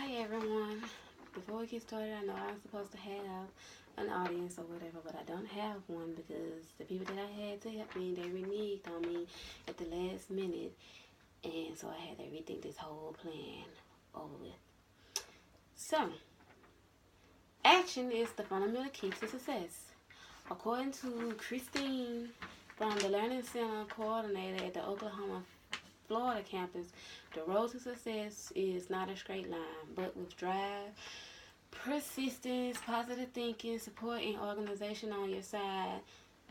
Hi everyone. Before we get started, I know I'm supposed to have an audience or whatever, but I don't have one because the people that I had to help me, they reneged on me at the last minute, and so I had to rethink this whole plan over with. So, action is the fundamental key to success. According to Christine from the Learning Center coordinator at the Oklahoma Florida campus, the road to success is not a straight line, but with drive, persistence, positive thinking, support, and organization on your side,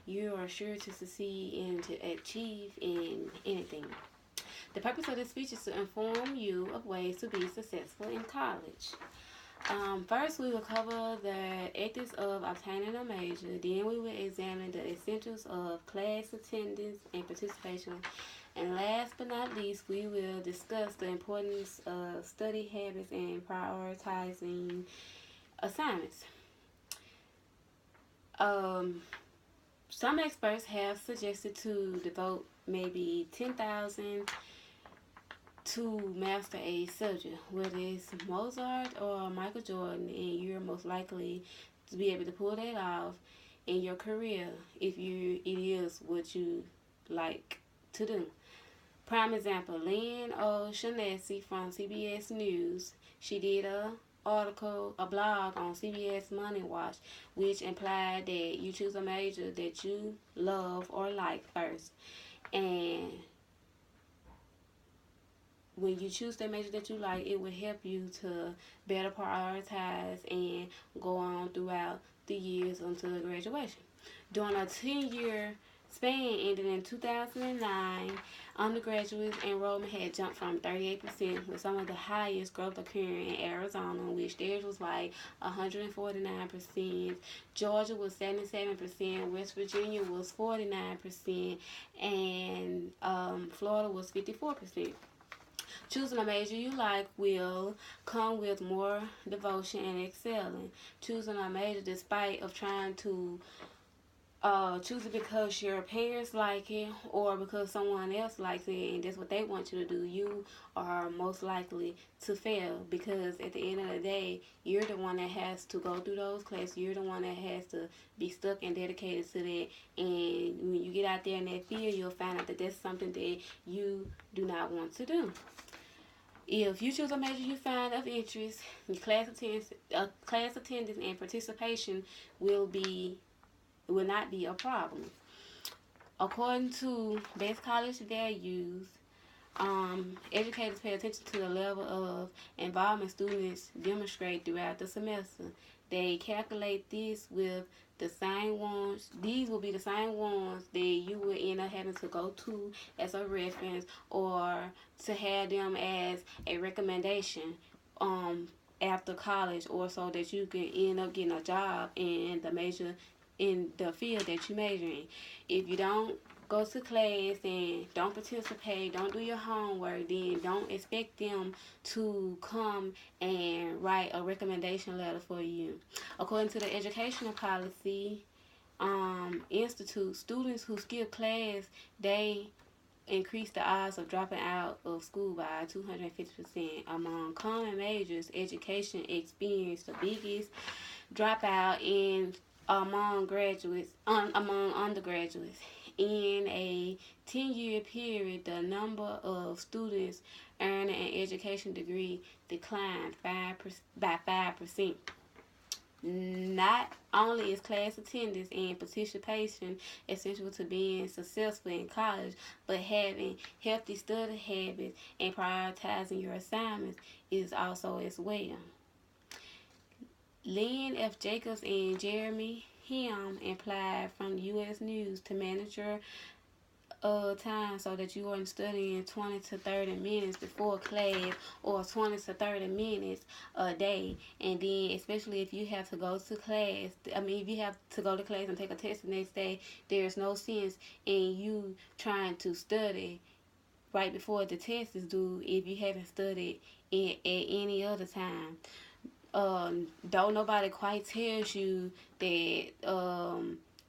you are sure to succeed and to achieve in anything. The purpose of this speech is to inform you of ways to be successful in college. First, we will cover the ethics of obtaining a major. Then, we will examine the essentials of class attendance and participation. And last but not least, we will discuss the importance of study habits and prioritizing assignments. Some experts have suggested to devote maybe 10,000 to master a subject, whether it's Mozart or Michael Jordan, and you're most likely to be able to pull that off in your career if it is what you like to do. Prime example, Lynn O'Shaughnessy from CBS News. She did a blog on CBS Money Watch, which implied that you choose a major that you love or like first. And when you choose that major that you like, it will help you to better prioritize and go on throughout the years until graduation. During a 10-year span ended in 2009, undergraduate enrollment had jumped from 38%, with some of the highest growth occurring in Arizona, which theirs was like 149%. Georgia was 77%, West Virginia was 49%, and Florida was 54%. Choosing a major you like will come with more devotion and excelling. Choosing a major despite of trying to choose it because your parents like it or because someone else likes it and that's what they want you to do, you are most likely to fail, because at the end of the day, you're the one that has to go through those classes. You're the one that has to be stuck and dedicated to that, and when you get out there in that field, you'll find out that that's something that you do not want to do. If you choose a major you find of interest, your class attendance and participation will not be a problem. According to Best College Values, educators pay attention to the level of involvement students demonstrate throughout the semester. They calculate this with the same ones. These will be the same ones that you will end up having to go to as a reference or to have them as a recommendation after college, or so that you can end up getting a job in the field that you major in. If you don't go to class and don't participate, don't do your homework, then don't expect them to come and write a recommendation letter for you. According to the Educational Policy Institute, students who skip class, they increase the odds of dropping out of school by 250%. Among common majors, education experienced the biggest dropout among undergraduates. In a 10-year period, the number of students earning an education degree declined by 5%. Not only is class attendance and participation essential to being successful in college, but having healthy study habits and prioritizing your assignments is also as well. Lynn F. Jacobs and Jeremy Ham implied from the U.S. News to manage your time so that you aren't studying 20 to 30 minutes before class or 20 to 30 minutes a day. And then especially if you have to go to class, if you have to go to class and take a test the next day, there's no sense in you trying to study right before the test is due if you haven't studied at any other time. Though nobody quite tells you that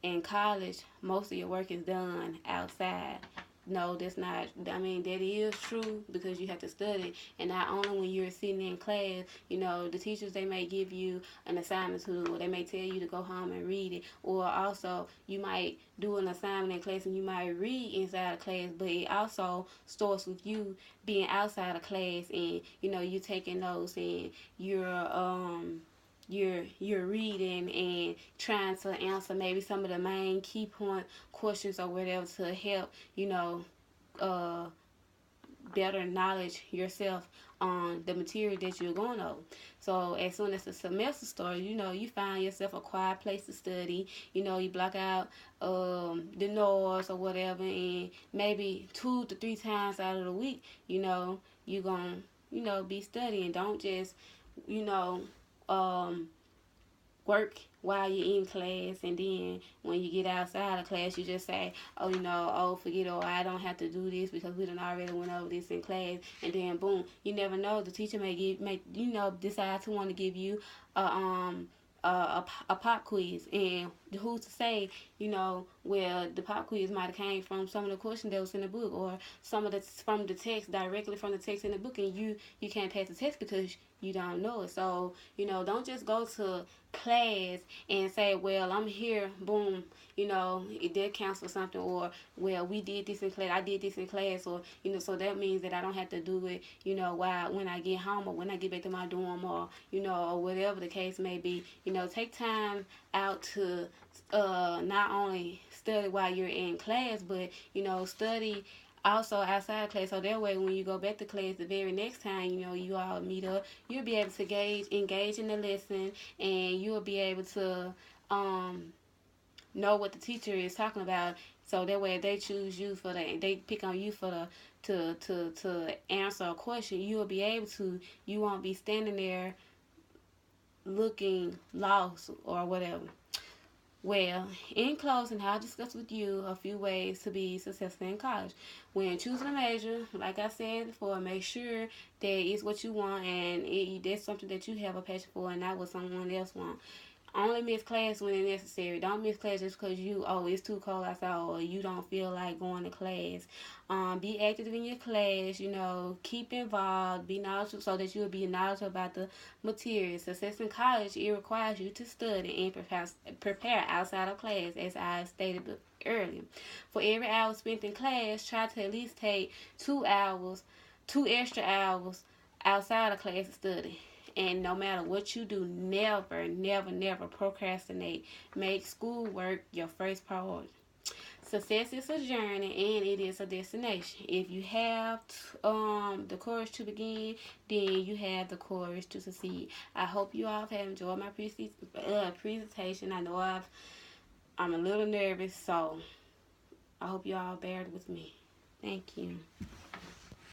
in college most of your work is done outside no, that's not. I mean, that is true because you have to study, and not only when you're sitting in class. The teachers, they may give you an assignment to do, or they may tell you to go home and read it, or also you might do an assignment in class and you might read inside of class, but it also starts with you being outside of class, and you taking notes, and you're reading and trying to answer maybe some of the main key point questions or whatever to help uh, better knowledge yourself on the material that you're going over. So as soon as the semester starts, you find yourself a quiet place to study. You block out the noise or whatever, and maybe 2 to 3 times out of the week, you're going to be studying. Don't just, you know, um, work while you're in class, and then when you get outside of class you just say, oh, forget, or I don't have to do this because we done already went over this in class, and then boom, you never know, the teacher may decide to want to give you a pop quiz, and who's to say, well, the pop quiz might have came from some of the questions that was in the book, or some of the from the text, directly from the text in the book, and you can't pass the test because you don't know it. So don't just go to class and say, well, I'm here, boom, it did counts for something, or well, we did this in class, I did this in class, or so that means that I don't have to do it, when I get home, or when I get back to my dorm, or or whatever the case may be. Take time out to not only study while you're in class, but study also outside class, so that way when you go back to class the very next time, you all meet up, you'll be able to engage in the lesson, and you'll be able to know what the teacher is talking about. So that way, if they choose you they pick on you for the to answer a question, you'll be able to. You won't be standing there looking lost or whatever. Well, in closing, I'll discuss with you a few ways to be successful in college. When choosing a major, like I said before, make sure that it's what you want, and that's something that you have a passion for, and not what someone else wants. Only miss class when it's necessary. Don't miss class just because it's too cold outside, or you don't feel like going to class. Be active in your class, keep involved, be knowledgeable, so that you'll be knowledgeable about the material. Success in college, it requires you to study and prepare outside of class, as I stated earlier. For every hour spent in class, try to at least take 2 extra hours outside of class to study. And no matter what you do, never, never, never procrastinate. Make schoolwork your first priority. Success is a journey, and it is a destination. If you have the courage to begin, then you have the courage to succeed. I hope you all have enjoyed my presentation. I know I'm a little nervous, so I hope you all bear with me. Thank you.